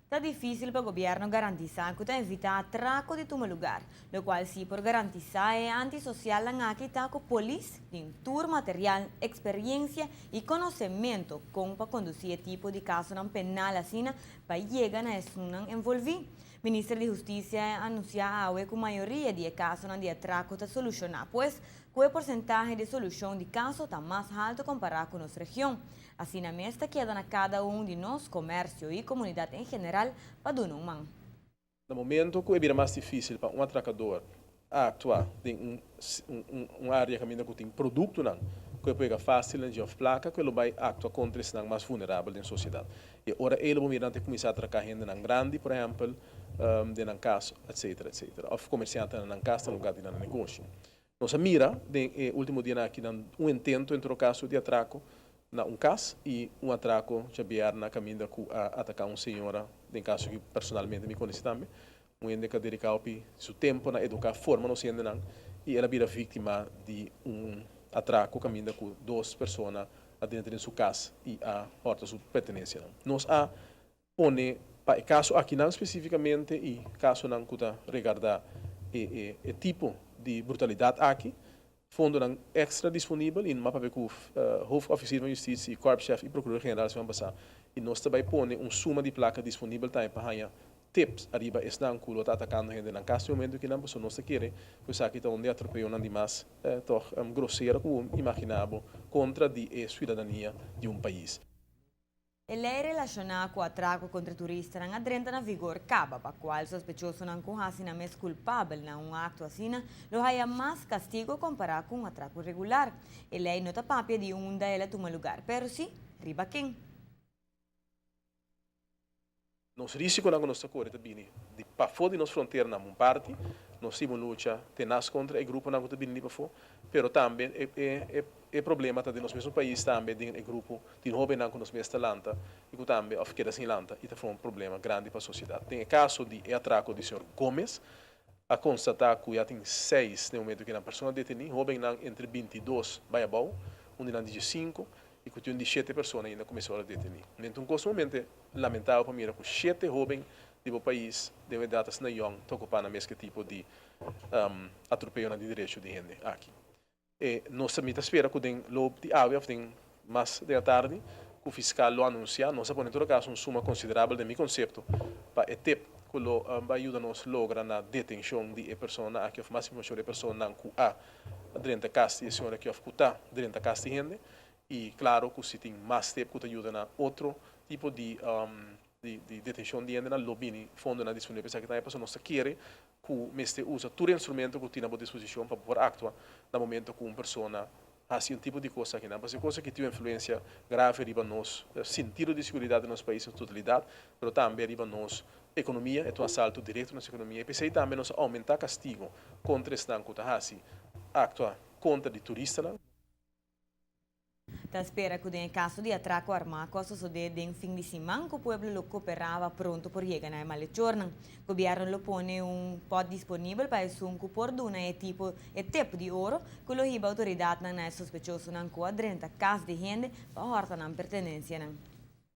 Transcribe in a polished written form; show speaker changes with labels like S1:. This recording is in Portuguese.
S1: Está difícil para o governo garantizar que está evitar atraco de todo lugar, lo cual sí por garantizar é antissocial na que está com polícia, tem tour material, experiência e conhecimento como para conduzir esse tipo de caso não penal assim para chegar na não envolvido. O Ministro de Justiça anunciou que a maioria de casos de atraco está solucionado, pois o porcentagem de solução de casos está mais alto comparado com nossa região. Assim, a mesta queda na cada de nós, comércio e comunidade em geral, para dar um mão.
S2: No momento que é mais difícil para um atracador atuar em uma área que tem produto, não, que pega fácil de placa, que ele vai atuar contra esse mais vulnerável na sociedade. E ora ele vai começar a atracar gente não grande, por exemplo, de um caso, etc, etc. Ou comerciante não casa, no lugar de um negócio. Nossa mira, no último dia aqui, um intento entre o caso de atraco, na caso e atraco de biar na caminho a atacar uma senhora, em caso que personalmente me conhece também, que dedica seu tempo na educar forma no sendo não e ela vira vítima de atraco caminho com duas pessoas dentro de sua casa e a porta sua pertenência. Nós pone para caso aqui não especificamente e caso não que regarda e tipo de brutalidade aqui fundo extra disponível em mapa que o hoofdofficier de justiça e corpschef e procurador-geral vão passar e nós também põe suma de placa disponível também para tips arriba estão que está atacando gente na casa momento que não pessoa não se quer pois aqui está onde atropelou não demais toch grosseiro como imaginável contra a cidadania de país.
S1: A lei relacionada com o atraco contra turistas não entra na vigor caba, para qual sospechoso não conhece na mais culpável na ato assim, lo haya mais castigo comparado com um atraco regular. A lei não está papia de ela toma lugar, pero sim, riba quem.
S2: Nos risco na nossa corte também de para fora de nossa fronteira na parte nós temos luta tenaz contra o grupo na outra bini para fora, pero também é problema tá de nosso mesmo país também de grupo de jovem na nosso mesmo talanta e que também of queda sem lanta e tá foi problema grande para a sociedade. Tem o caso de atraco de senhor Gomes a constatar que já tem 6 no momento que a pessoa detenida, jovem entre 22 vai bom, onde não diz 5 e que tem 7 pessoas ainda começou a detenir. Então, nesse momento, lamentável para mim, que 7 jovens do país devem dar na young, ocupar na mesma tipo de atropelo de direito de gente aqui. E nós também espera que tem lobo de água, tem mais da tarde, que o fiscal lo anuncia, nós sabemos, em todo caso, suma considerável de meu conceito, para o tempo que vai ajudar-nos a lograr na detenção de pessoas, aqui, o máximo de pessoas que há dentro da casa, e a senhora que está dentro da casa de gente, e claro que se tem mais tempo que ajuda na outro tipo de detenção de gente na lobby fundo na disponível que a pessoa não quer que o mestre usa todo instrumento que tem à disposição para poder actuar no momento que uma pessoa faz tipo de coisa que não é coisa que tem influência grave riba nos sentido de segurança do nosso país em totalidade, mas também riba nos economia, é um assalto direto na nossa economia, e pensei também nos aumentar castigo contra esse que está actuar contra de turista.
S1: Ta espera que em caso de atraco armado suceder em fim de semana que o pueblo cooperava pronto por chegar na malechorna. O governo lo pone pod disponível para isso que por duna tipo de ouro que lo hiba autoridade na sospechoso na quadrenta casa de gente para horta na pertenência.